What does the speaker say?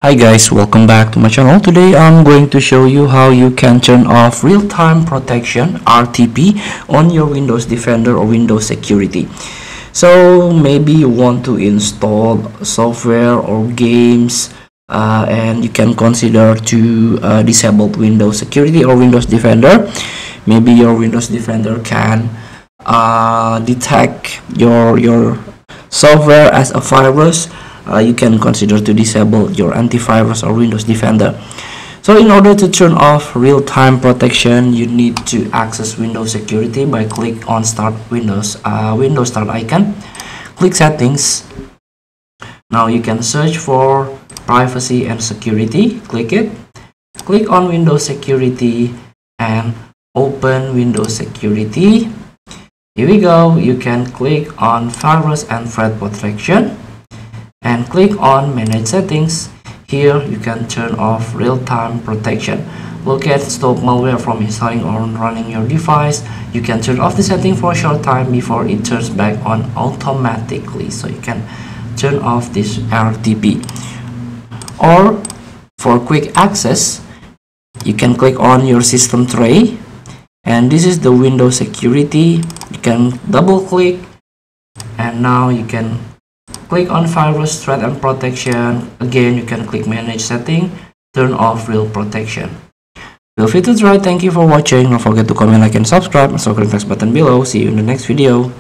Hi guys, welcome back to my channel. Today I'm going to show you how you can turn off real-time protection RTP on your Windows Defender or Windows Security. So maybe you want to install software or games and you can consider to disable Windows Security or Windows Defender. Maybe your Windows Defender can detect your software as a virus. You can consider to disable your antivirus or Windows Defender. So in order to turn off real-time protection, you need to access Windows Security by click on Start Windows Start icon. Click Settings. Now you can search for Privacy and Security. Click it. Click on Windows Security and open Windows Security. Here we go. You can click on Virus and Threat Protection and click on Manage Settings. Here you can turn off real-time protection. Look at Stop Malware from installing or running your device. You can turn off the setting for a short time before it turns back on automatically. So you can turn off this RTP. Or for quick access, you can click on your system tray, and this is the Windows Security. You can double click, and now you can click on Virus, Threat and Protection. Again, you can click Manage Setting, turn off Real Protection. Feel free to try. Thank you for watching. Don't forget to comment, like, and subscribe. Also click the next button below. See you in the next video.